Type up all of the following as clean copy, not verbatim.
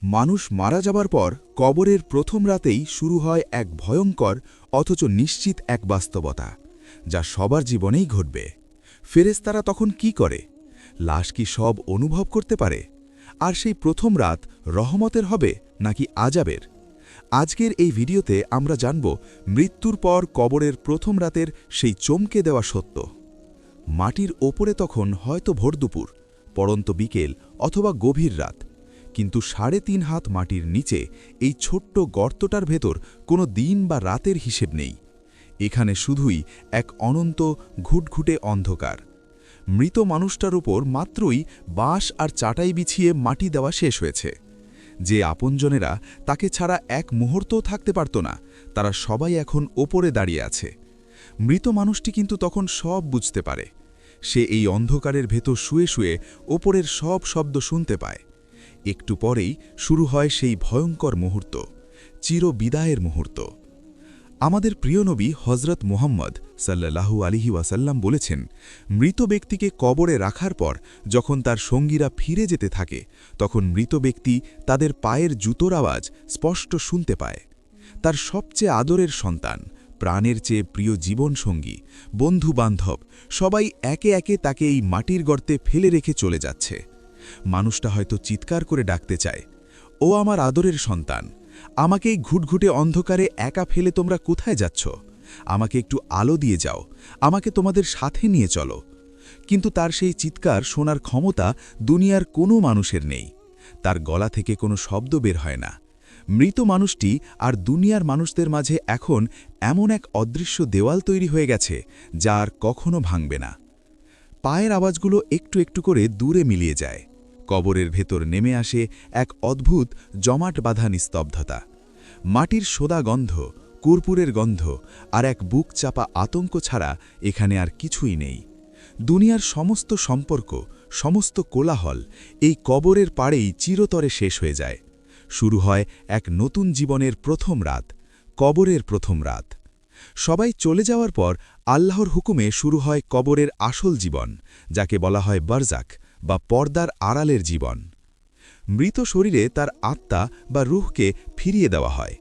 মানুষ মারা যাবার পর কবরের প্রথম রাতেই শুরু হয় এক ভয়ঙ্কর অথচ নিশ্চিত এক বাস্তবতা, যা সবার জীবনেই ঘটবে। ফেরেশতারা তখন কি করে? লাশ কি সব অনুভব করতে পারে? আর সেই প্রথম রাত রহমতের হবে নাকি আযাবের? আজকের এই ভিডিওতে আমরা জানব মৃত্যুর পর কবরের প্রথম রাতের সেই চমকে দেওয়া সত্য। মাটির ওপরে তখন হয়তো ভোরদুপুর, পড়ন্ত বিকেল অথবা গভীর রাত, কিন্তু ৩.৫ হাত মাটির নিচে এই ছোট্ট গর্তটার ভেতর কোনো দিন বা রাতের হিসেব নেই। এখানে শুধুই এক অনন্ত ঘুটঘুটে অন্ধকার। মৃত মানুষটার উপর মাত্রই বাঁশ আর চাটাই বিছিয়ে মাটি দেওয়া শেষ হয়েছে। যে আপনজনেরা তাকে ছাড়া এক মুহূর্তও থাকতে পারত না, তারা সবাই এখন ওপরে দাঁড়িয়ে আছে। মৃত মানুষটি কিন্তু তখন সব বুঝতে পারে। সে এই অন্ধকারের ভেতর শুয়ে শুয়ে ওপরের সব শব্দ শুনতে পায়। একটু পরেই শুরু হয় সেই ভয়ঙ্কর মুহূর্ত, চিরবিদায়ের মুহূর্ত। আমাদের প্রিয় নবী হজরত মুহাম্মদ সাল্লাল্লাহু আলাইহি ওয়াসাল্লাম বলেছেন, মৃত ব্যক্তিকে কবরে রাখার পর যখন তার সঙ্গীরা ফিরে যেতে থাকে, তখন মৃত ব্যক্তি তাদের পায়ের জুতোর আওয়াজ স্পষ্ট শুনতে পায়। তার সবচেয়ে আদরের সন্তান, প্রাণের চেয়ে প্রিয় জীবনসঙ্গী, বন্ধু-বান্ধব সবাই একে একে তাকে এই মাটির গর্তে ফেলে রেখে চলে যাচ্ছে। মানুষটা হয়তো চিৎকার করে ডাকতে চায়, ও আমার আদরের সন্তান, আমাকে এই ঘুটঘুটে অন্ধকারে একা ফেলে তোমরা কোথায় যাচ্ছ? আমাকে একটু আলো দিয়ে যাও, আমাকে তোমাদের সাথে নিয়ে চলো। কিন্তু তার সেই চিৎকার শোনার ক্ষমতা দুনিয়ার কোনো মানুষের নেই। তার গলা থেকে কোনো শব্দ বের হয় না। মৃত মানুষটি আর দুনিয়ার মানুষদের মাঝে এখন এমন এক অদৃশ্য দেওয়াল তৈরি হয়ে গেছে, যা আর কখনো ভাঙবে না। পায়ের আওয়াজগুলো একটু একটু করে দূরে মিলিয়ে যায়। কবরের ভেতর নেমে আসে এক অদ্ভুত জমাট বাঁধা নিস্তব্ধতা। মাটির সোদা গন্ধ, কর্পূরের গন্ধ আর এক বুক চাপা আতঙ্ক ছাড়া এখানে আর কিছুই নেই। দুনিয়ার সমস্ত সম্পর্ক, সমস্ত কোলাহল এই কবরের পাড়েই চিরতরে শেষ হয়ে যায়। শুরু হয় এক নতুন জীবনের প্রথম রাত, কবরের প্রথম রাত। সবাই চলে যাওয়ার পর আল্লাহর হুকুমে শুরু হয় কবরের আসল জীবন, যাকে বলা হয় বারজাক বা পর্দার আড়ালের জীবন। মৃত শরীরে তার আত্মা বা রুহকে ফিরিয়ে দেওয়া হয়।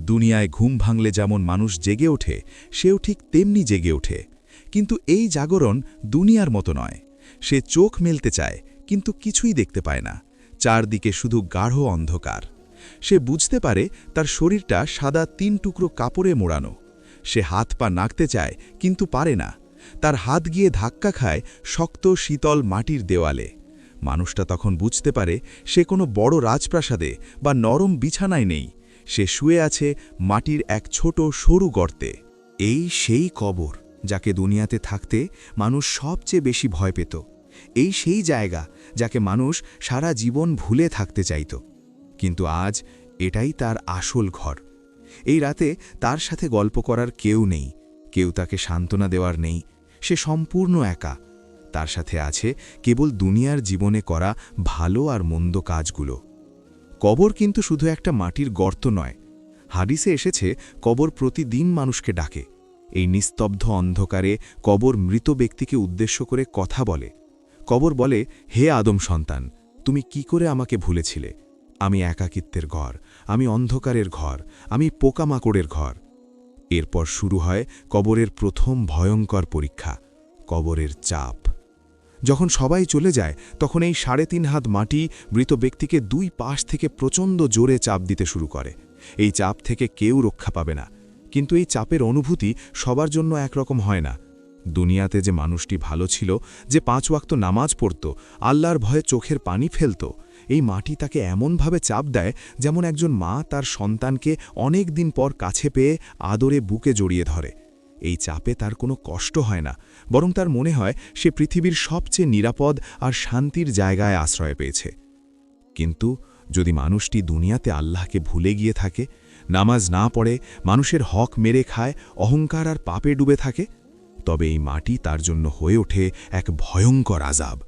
দুনিয়ায় ঘুম ভাঙলে যেমন মানুষ জেগে ওঠে, সেও ঠিক তেমনি জেগে ওঠে। কিন্তু এই জাগরণ দুনিয়ার মতো নয়। সে চোখ মেলতে চায়, কিন্তু কিছুই দেখতে পায় না। চারদিকে শুধু গাঢ় অন্ধকার। সে বুঝতে পারে তার শরীরটা সাদা ৩ টুকরো কাপড়ে মোড়ানো। সে হাত পা নাড়তে চায়, কিন্তু পারে না। তার হাত গিয়ে ধাক্কা খায় শক্ত শীতল মাটির দেওয়ালে। মানুষটা তখন বুঝতে পারে সে কোনো বড় রাজপ্রাসাদে বা নরম বিছানায় নেই। সে শুয়ে আছে মাটির এক ছোট সরু গর্তে। এই সেই কবর, যাকে দুনিয়াতে থাকতে মানুষ সবচেয়ে বেশি ভয় পেত। এই সেই জায়গা যাকে মানুষ সারা জীবন ভুলে থাকতে চাইত। কিন্তু আজ এটাই তার আসল ঘর। এই রাতে তার সাথে গল্প করার কেউ নেই, কেউ তাকে সান্ত্বনা দেওয়ার নেই। সে সম্পূর্ণ একা। তার সাথে আছে কেবল দুনিয়ার জীবনে করা ভালো আর মন্দ কাজগুলো। কবর কিন্তু শুধু একটা মাটির গর্ত নয়। হাদিসে এসেছে কবর প্রতিদিন মানুষকে ডাকে। এই নিস্তব্ধ অন্ধকারে কবর মৃত ব্যক্তিকে উদ্দেশ্য করে কথা বলে। কবর বলে, হে আদম সন্তান, তুমি কি করে আমাকে ভুলেছিলে? আমি একাকিত্বের ঘর, আমি অন্ধকারের ঘর, আমি পোকামাকড়ের ঘর। এরপর শুরু হয় কবরের প্রথম ভয়ঙ্কর পরীক্ষা, কবরের চাপ। যখন সবাই চলে যায়, তখন এই ৩.৫ হাত মাটি মৃত ব্যক্তিকে ২ পাশ থেকে প্রচণ্ড জোরে চাপ দিতে শুরু করে। এই চাপ থেকে কেউ রক্ষা পাবে না। কিন্তু এই চাপের অনুভূতি সবার জন্য একরকম হয় না। দুনিয়াতে যে মানুষটি ভালো ছিল, যে ৫ ওয়াক্ত নামাজ পড়ত, আল্লাহর ভয়ে চোখের পানি ফেলত, এই মাটি তাকে এমনভাবে চাপ দেয় যেমন একজন মা তার সন্তানকে অনেক দিন পর কাছে পেয়ে আদরে বুকে জড়িয়ে ধরে। এই চাপে তার কোনো কষ্ট হয় না, বরং তার মনে হয় সে পৃথিবীর সবচেয়ে নিরাপদ আর শান্তির জায়গায় আশ্রয় পেয়েছে। কিন্তু যদি মানুষটি দুনিয়াতে আল্লাহকে ভুলে গিয়ে থাকে, নামাজ না পড়ে, মানুষের হক মেরে খায়, অহংকার আর পাপে ডুবে থাকে, তবে এই মাটি তার জন্য হয়ে ওঠে এক ভয়ঙ্কর আযাব।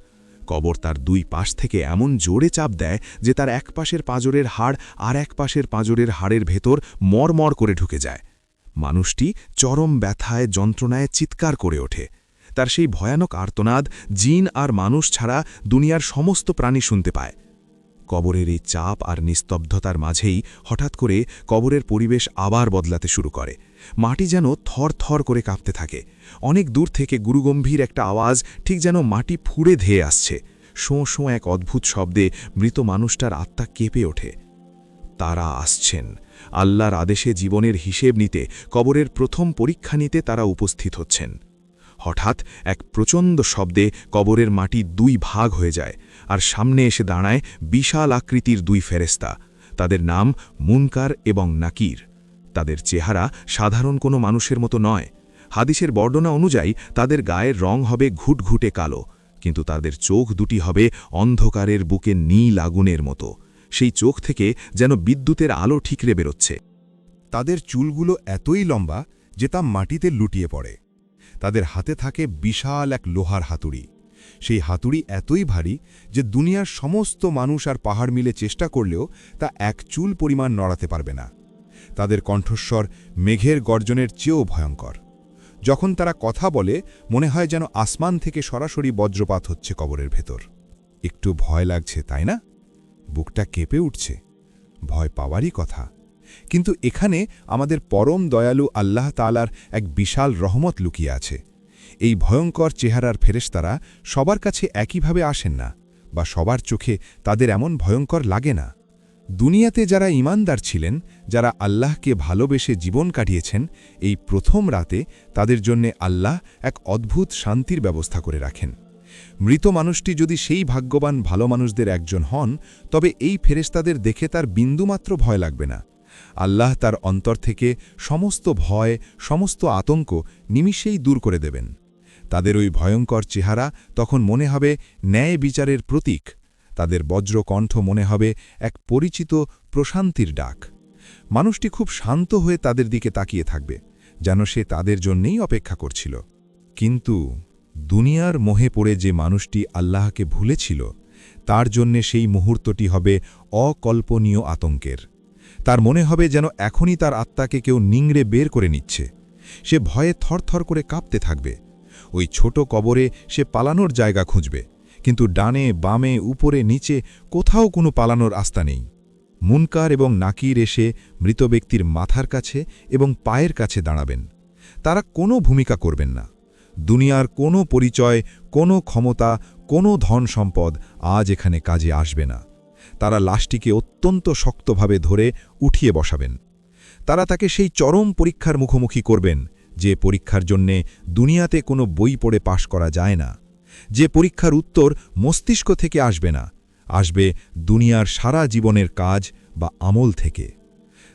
কবর তার ২ পাশ থেকে এমন জোরে চাপ দেয় যে তার এক পাশের পাঁজরের হাড় আর এক পাশের পাঁজরের হাড়ের ভেতর মরমর করে ঢুকে যায়। মানুষটি চরম ব্যথায়, যন্ত্রণায় চিৎকার করে ওঠে। তার সেই ভয়ানক আর্তনাদ জিন আর মানুষ ছাড়া দুনিয়ার সমস্ত প্রাণী শুনতে পায়। কবরের এই চাপ আর নিস্তব্ধতার মাঝেই হঠাৎ করে কবরের পরিবেশ আবার বদলাতে শুরু করে। মাটি যেন থর থর করে কাঁপতে থাকে। অনেক দূর থেকে গুরুগম্ভীর একটা আওয়াজ, ঠিক যেন মাটি ফুঁড়ে ধেয়ে আসছে। শোঁ শোঁ এক অদ্ভুত শব্দে মৃত মানুষটার আত্মা কেঁপে ওঠে। তারা আসছেন। আল্লাহর আদেশে জীবনের হিসেব নিতে, কবরের প্রথম পরীক্ষা নিতে তারা উপস্থিত হচ্ছেন। হঠাৎ এক প্রচণ্ড শব্দে কবরের মাটি দুই ভাগ হয়ে যায়, আর সামনে এসে দাঁড়ায় বিশাল আকৃতির দুই ফেরেশতা। তাদের নাম মুনকার এবং নাকির। তাদের চেহারা সাধারণ কোনো মানুষের মতো নয়। হাদিসের বর্ণনা অনুযায়ী তাদের গায়ের রং হবে ঘুটঘুটে কালো, কিন্তু তাদের চোখ দুটি হবে অন্ধকারের বুকে নীল আগুনের মতো। সেই চোখ থেকে যেন বিদ্যুতের আলো ঠিকরে বেরোচ্ছে। তাদের চুলগুলো এতই লম্বা যে তা মাটিতে লুটিয়ে পড়ে। তাদের হাতে থাকে বিশাল এক লোহার হাতুড়ি। সেই হাতুড়ি এতই ভারী যে দুনিয়ার সমস্ত মানুষ আর পাহাড় মিলে চেষ্টা করলেও তা এক চুল পরিমাণ নড়াতে পারবে না। তাদের কণ্ঠস্বর মেঘের গর্জনের চেয়েও ভয়ঙ্কর। যখন তারা কথা বলে মনে হয় যেন আসমান থেকে সরাসরি বজ্রপাত হচ্ছে কবরের ভেতর। একটু ভয় লাগছে, তাই না? বুকটা কেঁপে উঠছে। ভয় পাওয়ারই কথা, কিন্তু এখানে আমাদের পরম দয়ালু আল্লাহ তাআলার এক বিশাল রহমত লুকিয়ে আছে। এই ভয়ঙ্কর চেহারার ফেরেশতারা সবার কাছে একইভাবে আসেন না, বা সবার চোখে তাদের এমন ভয়ঙ্কর লাগে না। দুনিয়াতে যারা ঈমানদার ছিলেন, যারা আল্লাহকে ভালোবেসে জীবন কাটিয়েছেন, এই প্রথম রাতে তাদের জন্যে আল্লাহ এক অদ্ভুত শান্তির ব্যবস্থা করে রাখেন। মৃত মানুষটি যদি সেই ভাগ্যবান ভালো মানুষদের একজন হন, তবে এই ফেরেশতাদের দেখে তার বিন্দুমাত্র ভয় লাগবে না। আল্লাহ তার অন্তর থেকে সমস্ত ভয়, সমস্ত আতঙ্ক নিমিষেই দূর করে দেবেন। তাদের ওই ভয়ঙ্কর চেহারা তখন মনে হবে ন্যায় বিচারের প্রতীক। তাদের বজ্রকণ্ঠ মনে হবে এক পরিচিত প্রশান্তির ডাক। মানুষটি খুব শান্ত হয়ে তাদের দিকে তাকিয়ে থাকবে, যেন সে তাদের জন্যেই অপেক্ষা করছিল। কিন্তু দুনিয়ার মোহে পড়ে যে মানুষটি আল্লাহকে ভুলেছিল, তার জন্যে সেই মুহূর্তটি হবে অকল্পনীয় আতঙ্কের। তার মনে হবে যেন এখনই তার আত্মাকে কেউ নিংড়ে বের করে নিচ্ছে। সে ভয়ে থরথর করে কাঁপতে থাকবে। ওই ছোট কবরে সে পালানোর জায়গা খুঁজবে, কিন্তু ডানে বামে উপরে নিচে কোথাও কোনো পালানোর আস্থা নেই। মুনকার এবং নাকির এসে মৃত ব্যক্তির মাথার কাছে এবং পায়ের কাছে দাঁড়াবেন। তারা কোনো ভূমিকা করবেন না। দুনিয়ার কোনো পরিচয়, কোনো ক্ষমতা, কোনো ধন সম্পদ আজ এখানে কাজে আসবে না। তারা লাশটিকে অত্যন্ত শক্তভাবে ধরে উঠিয়ে বসাবেন। তারা তাকে সেই চরম পরীক্ষার মুখোমুখি করবেন, যে পরীক্ষার জন্যে দুনিয়াতে কোনো বই পড়ে পাশ করা যায় না। যে পরীক্ষার উত্তর মস্তিষ্ক থেকে আসবে না, আসবে দুনিয়ার সারা জীবনের কাজ বা আমল থেকে।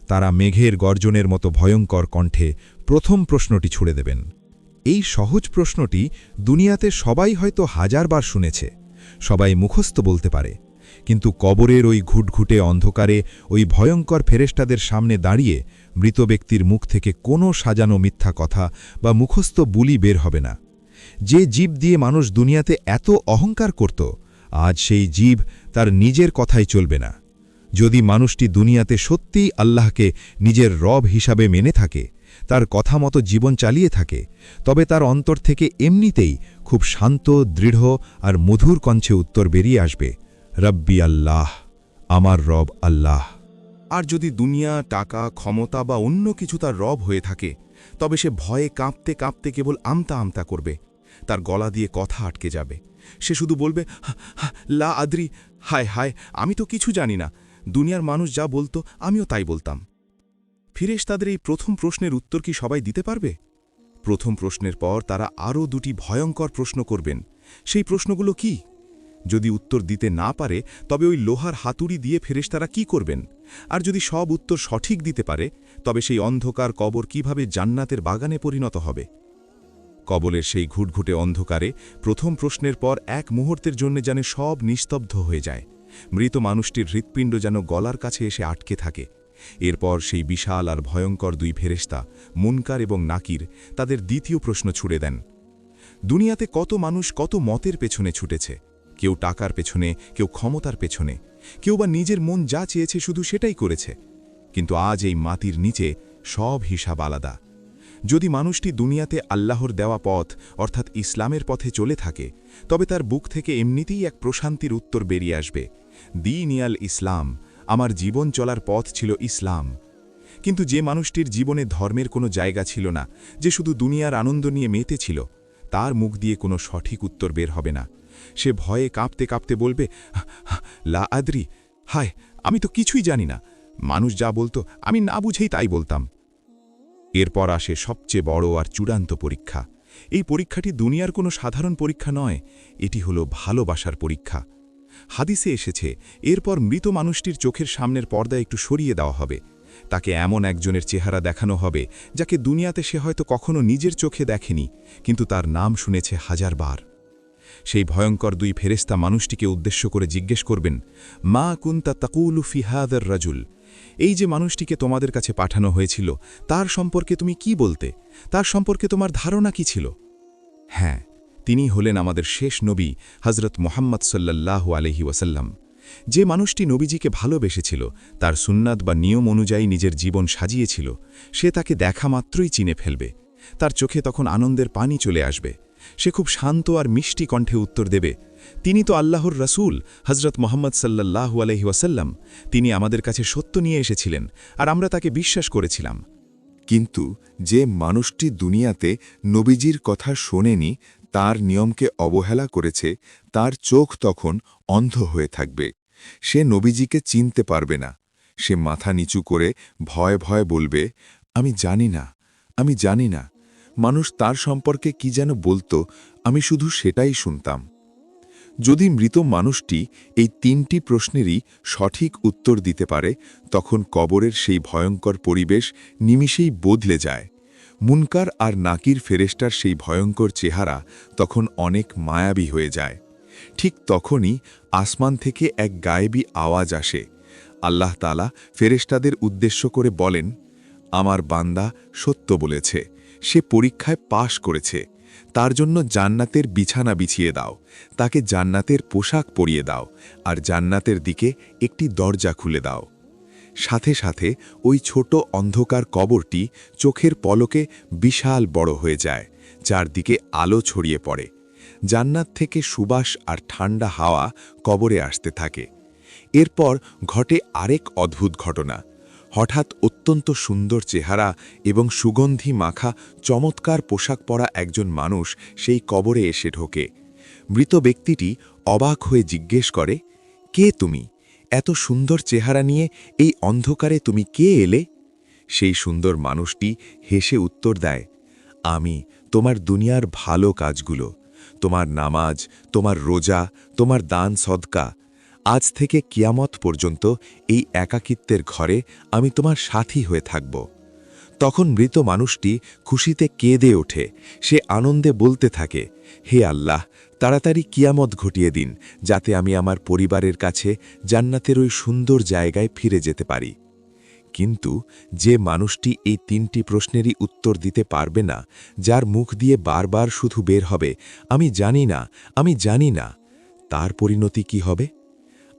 তারা মেঘের গর্জনের মতো ভয়ঙ্কর কণ্ঠে প্রথম প্রশ্নটি ছুড়ে দেবেন। এই সহজ প্রশ্নটি দুনিয়াতে সবাই হয়তো হাজারবার শুনেছে, সবাই মুখস্থ বলতে পারে, কিন্তু কবরের ওই ঘুটঘুটে অন্ধকারে ওই ভয়ঙ্কর ফেরেশতাদের সামনে দাঁড়িয়ে মৃত ব্যক্তির মুখ থেকে কোনো সাজানো মিথ্যা কথা বা মুখস্থ বুলি বের হবে না। যে জীব দিয়ে মানুষ দুনিয়াতে এত অহংকার করত, আজ সেই জীব তার নিজের কথাই চলবে না। যদি মানুষটি দুনিয়াতে সত্যিই আল্লাহকে নিজের রব হিসাবে মেনে থাকে, তার কথা মতো জীবন চালিয়ে থাকে, তবে তার অন্তর থেকে এমনিতেই খুব শান্ত, দৃঢ় আর মধুর কণ্ঠে উত্তর বেরিয়ে আসবে, রব্বি আল্লাহ, আমার রব আল্লাহ। আর যদি দুনিয়া, টাকা, ক্ষমতা বা অন্য কিছু তার রব হয়ে থাকে, তবে সে ভয়ে কাঁপতে কাঁপতে কেবল আমতা আমতা করবে। তার গলা দিয়ে কথা আটকে যাবে। সে শুধু বলবে, লা আদ্রি, হায় হায়, আমি তো কিছু জানি না। দুনিয়ার মানুষ যা বলতো আমিও তাই বলতাম। ফেরেশতাদের এই প্রথম প্রশ্নের উত্তর কি সবাই দিতে পারবে? প্রথম প্রশ্নের পর তারা আরও দুটি ভয়ঙ্কর প্রশ্ন করবেন। সেই প্রশ্নগুলো কি? যদি উত্তর দিতে না পারে, তবে ওই লোহার হাতুড়ি দিয়ে ফেরেশতারা কি করবেন? আর যদি সব উত্তর সঠিক দিতে পারে, তবে সেই অন্ধকার কবর কিভাবে জান্নাতের বাগানে পরিণত হবে? কবরের সেই ঘুটঘুটে অন্ধকারে প্রথম প্রশ্নের পর এক মুহূর্তের জন্য যেন সব নিস্তব্ধ হয়ে যায়। মৃত মানুষটির হৃৎপিণ্ড যেন গলার কাছে এসে আটকে থাকে। এরপর সেই বিশাল আর ভয়ঙ্কর দুই ফেরেশতা, মুনকার এবং নাকির, তাদের দ্বিতীয় প্রশ্ন ছুড়ে দেন। দুনিয়াতে কত মানুষ কত মতের পেছনে ছুটেছে। কেউ টাকার পেছনে, কেউ ক্ষমতার পেছনে, কেউ বা নিজের মন যা চেয়েছে শুধু সেটাই করেছে। কিন্তু আজ এই মাটির নিচে সব হিসাব আলাদা। যদি মানুষটি দুনিয়াতে আল্লাহর দেওয়া পথ অর্থাৎ ইসলামের পথে চলে থাকে, তবে তার বুক থেকে এমনিতেই এক প্রশান্তির উত্তর বেরিয়ে আসবে। দীনিয়াল ইসলাম, আমার জীবন চলার পথ ছিল ইসলাম। কিন্তু যে মানুষটির জীবনে ধর্মের কোনো জায়গা ছিল না, যে শুধু দুনিয়ার আনন্দ নিয়ে মেতেছিল, তার মুখ দিয়ে কোনো সঠিক উত্তর বের হবে না। সে ভয়ে কাঁপতে কাঁপতে বলবে, লা আদ্রি, হায়, আমি তো কিছুই জানি না। মানুষ যা বলতো আমি না বুঝেই তাই বলতাম। এরপর আসে সবচেয়ে বড় আর চূড়ান্ত পরীক্ষা। এই পরীক্ষাটি দুনিয়ার কোনো সাধারণ পরীক্ষা নয়, এটি হলো ভালোবাসার পরীক্ষা। হাদিসে এসেছে, এরপর মৃত মানুষটির চোখের সামনের পর্দা একটু সরিয়ে দেওয়া হবে। তাকে এমন একজনের চেহারা দেখানো হবে, যাকে দুনিয়াতে সে হয়তো কখনো নিজের চোখে দেখেনি, কিন্তু তার নাম শুনেছে হাজারবার। সেই ভয়ঙ্কর দুই ফেরেশতা মানুষটিকে উদ্দেশ্য করে জিজ্ঞেস করবেন, মা কুনতা তাকুলু ফি হাযার রাজুল, এই যে মানুষটিকে তোমাদের কাছে পাঠানো হয়েছিল, তার সম্পর্কে তুমি কি বলতে? তার সম্পর্কে তোমার ধারণা কি ছিল? হ্যাঁ, তিনি হলেন আমাদের শেষ নবী হযরত মুহাম্মদ সাল্লাল্লাহু আলাইহি ওয়াসাল্লাম। যে মানুষটি নবীজিকে ভালোবেসেছিল, তার সুন্নাত বা নিয়ম অনুযায়ী নিজের জীবন সাজিয়েছিল, সে তাকে দেখা মাত্রই চিনে ফেলবে। তার চোখে তখন আনন্দের পানি চলে আসবে। সে খুব শান্ত আর মিষ্টি কণ্ঠে উত্তর দেবে, তিনি তো আল্লাহর রাসূল হযরত মুহাম্মদ সাল্লাল্লাহু আলাইহি ওয়াসাল্লাম। তিনি আমাদের কাছে সত্য নিয়ে এসেছিলেন, আর আমরা তাকে বিশ্বাস করেছিলাম। কিন্তু যে মানুষটি দুনিয়াতে নবীজির কথা শোনেনি, তার নিয়মকে অবহেলা করেছে, তার চোখ তখন অন্ধ হয়ে থাকবে। সে নবীজিকে চিনতে পারবে না। সে মাথা নিচু করে ভয়ে ভয়ে বলবে, আমি জানি না, আমি জানি না। মানুষ তার সম্পর্কে কি যেন বলতো, আমি শুধু সেটাই শুনতাম। যদি মৃত মানুষটি এই তিনটি প্রশ্নেরই সঠিক উত্তর দিতে পারে, তখন কবরের সেই ভয়ঙ্কর পরিবেশ নিমিষেই বদলে যায়। মুনকার আর নাকির ফেরেশতার সেই ভয়ঙ্কর চেহারা তখন অনেক মায়াবী হয়ে যায়। ঠিক তখনই আসমান থেকে এক গায়েবী আওয়াজ আসে। আল্লাহ তাআলা ফেরেশতাদের উদ্দেশ্য করে বলেন, আমার বান্দা সত্য বলেছে, সে পরীক্ষায় পাশ করেছে। তার জন্য জান্নাতের বিছানা বিছিয়ে দাও, তাকে জান্নাতের পোশাক পরিয়ে দাও, আর জান্নাতের দিকে একটি দরজা খুলে দাও। সাথে সাথে ওই ছোট অন্ধকার কবরটি চোখের পলকে বিশাল বড় হয়ে যায়, চারদিকে আলো ছড়িয়ে পড়ে। জান্নাত থেকে সুবাস আর ঠান্ডা হাওয়া কবরে আসতে থাকে। এরপর ঘটে আরেক অদ্ভুত ঘটনা। হঠাৎ অত্যন্ত সুন্দর চেহারা এবং সুগন্ধি মাখা চমৎকার পোশাক পরা একজন মানুষ সেই কবরে এসে ঢোকে। মৃত ব্যক্তিটি অবাক হয়ে জিজ্ঞেস করে, কে তুমি? এত সুন্দর চেহারা নিয়ে এই অন্ধকারে তুমি কে এলে? সেই সুন্দর মানুষটি হেসে উত্তর দেয়, আমি তোমার দুনিয়ার ভালো কাজগুলো, তোমার নামাজ, তোমার রোজা, তোমার দান সদকা, আজ থেকে কিয়ামত পর্যন্ত এই একাকিত্বের ঘরে আমি তোমার সাথী হয়ে থাকব। তখন মৃত মানুষটি খুশিতে কেঁদে ওঠে। সে আনন্দে বলতে থাকে, হে আল্লাহ, তাড়াতাড়ি কিয়ামত ঘটিয়ে দিন, যাতে আমি আমার পরিবারের কাছে জান্নাতের ওই সুন্দর জায়গায় ফিরে যেতে পারি। কিন্তু যে মানুষটি এই তিনটি প্রশ্নেরই উত্তর দিতে পারবে না, যার মুখ দিয়ে বারবার শুধু বের হবে, আমি জানি না, আমি জানি না, তার পরিণতি কি হবে?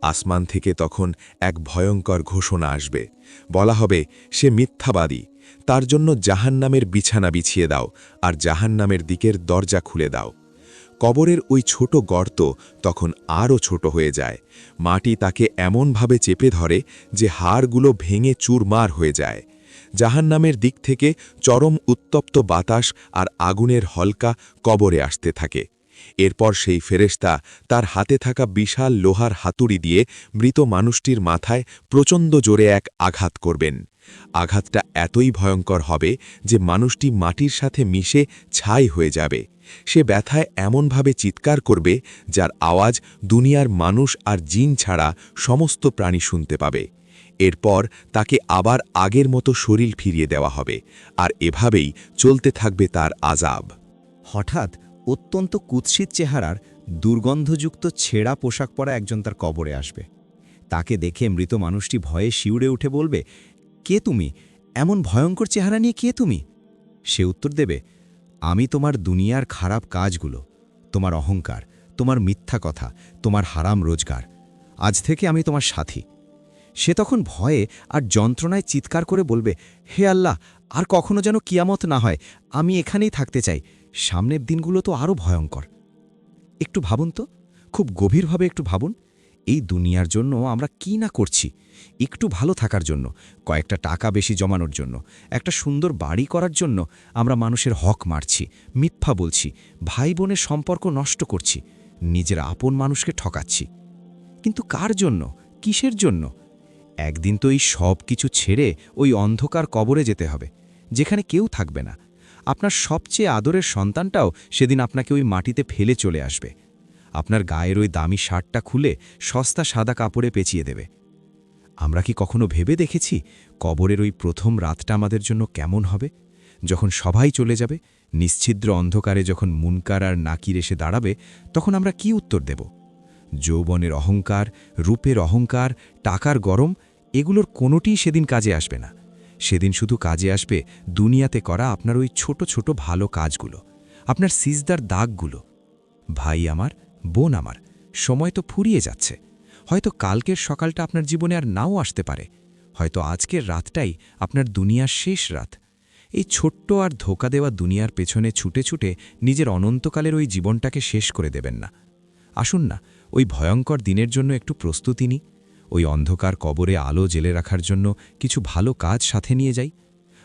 আসমান থেকে তখন এক ভয়ঙ্কর ঘোষণা আসবে। বলা হবে, সে মিথ্যাবাদী, তার জন্য জাহান্নামের বিছানা বিছিয়ে দাও, আর জাহান্নামের দিকের দরজা খুলে দাও। কবরের ওই ছোট গর্ত তখন আরও ছোট হয়ে যায়। মাটি তাকে এমনভাবে চেপে ধরে যে হাড়গুলো ভেঙে চুরমার হয়ে যায়। জাহান্নামের দিক থেকে চরম উত্তপ্ত বাতাস আর আগুনের হলকা কবরে আসতে থাকে। এরপর সেই ফেরেশতা তার হাতে থাকা বিশাল লোহার হাতুড়ি দিয়ে মৃত মানুষটির মাথায় প্রচণ্ড জোরে এক আঘাত করবেন। আঘাতটা এতই ভয়ঙ্কর হবে যে মানুষটি মাটির সাথে মিশে ছাই হয়ে যাবে। সে ব্যথায় এমনভাবে চিৎকার করবে, যার আওয়াজ দুনিয়ার মানুষ আর জিন ছাড়া সমস্ত প্রাণী শুনতে পাবে। এরপর তাকে আবার আগের মতো শরীর ফিরিয়ে দেওয়া হবে, আর এভাবেই চলতে থাকবে তার আযাব। হঠাৎ অত্যন্ত কুৎসিত চেহারার দুর্গন্ধযুক্ত ছেঁড়া পোশাক পরা একজন তার কবরে আসবে। তাকে দেখে মৃত মানুষটি ভয়ে শিউরে উঠে বলবে, কে তুমি? এমন ভয়ঙ্কর চেহারা নিয়ে কে তুমি? সে উত্তর দেবে, আমি তোমার দুনিয়ার খারাপ কাজগুলো, তোমার অহংকার, তোমার মিথ্যা কথা, তোমার হারাম রোজগার। আজ থেকে আমি তোমার সাথী। সে তখন ভয়ে আর যন্ত্রণায় চিৎকার করে বলবে, হে আল্লাহ, আর কখনো যেন কিয়ামত না হয়, আমি এখানেই থাকতে চাই। সামনের দিনগুলো তো আরও ভয়ঙ্কর। একটু ভাবুন তো, খুব গভীরভাবে একটু ভাবুন। এই দুনিয়ার জন্য আমরা কি না করছি, একটু ভালো থাকার জন্য, কয়েকটা টাকা বেশি জমানোর জন্য, একটা সুন্দর বাড়ি করার জন্য আমরা মানুষের হক মারছি, মিথ্যা বলছি, ভাই বোনের সম্পর্ক নষ্ট করছি, নিজের আপন মানুষকে ঠকাচ্ছি। কিন্তু কার জন্য, কিসের জন্য? একদিন তো এই সব কিছু ছেড়ে ওই অন্ধকার কবরে যেতে হবে, যেখানে কেউ থাকবে না। আপনার সবচেয়ে আদরের সন্তানটাও সেদিন আপনাকে ওই মাটিতে ফেলে চলে আসবে। আপনার গায়ের ওই দামি শার্টটা খুলে সস্তা সাদা কাপড়ে পেঁচিয়ে দেবে। আমরা কি কখনো ভেবে দেখেছি কবরের ওই প্রথম রাতটা আমাদের জন্য কেমন হবে? যখন সবাই চলে যাবে, নিশ্ছিদ্র অন্ধকারে যখন মুনকার আর নাকির এসে দাঁড়াবে, তখন আমরা কি উত্তর দেব? যৌবনের অহংকার, রূপের অহংকার, টাকার গরম, এগুলোর কোনোটিই সেদিন কাজে আসবে না। সেদিন শুধু কাজে আসবে দুনিয়াতে করা আপনার ওই ছোট ছোট ভালো কাজগুলো, আপনার সিজদার দাগগুলো। ভাই আমার, বোন আমার, সময় তো ফুরিয়ে যাচ্ছে। হয়তো কালকের সকালটা আপনার জীবনে আর নাও আসতে পারে, হয়তো আজকের রাতটাই আপনার দুনিয়ার শেষ রাত। এই ছোট্ট আর ধোকা দেওয়া দুনিয়ার পেছনে ছুটে ছুটে নিজের অনন্তকালের ওই জীবনটাকে শেষ করে দেবেন না। আসুন না, ওই ভয়ঙ্কর দিনের জন্য একটু প্রস্তুতি নিই। ওই অন্ধকার কবরে আলো জেলে রাখার জন্য কিছু ভালো কাজ সাথে নিয়ে যাই।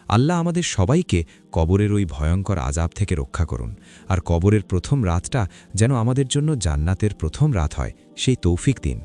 আল্লাহ আমাদের সবাইকে কবরের ওই ভয়ঙ্কর আযাব থেকে রক্ষা করুন, আর কবরের প্রথম রাতটা যেন আমাদের জন্য জান্নাতের প্রথম রাত হয়, সেই তৌফিক দিন।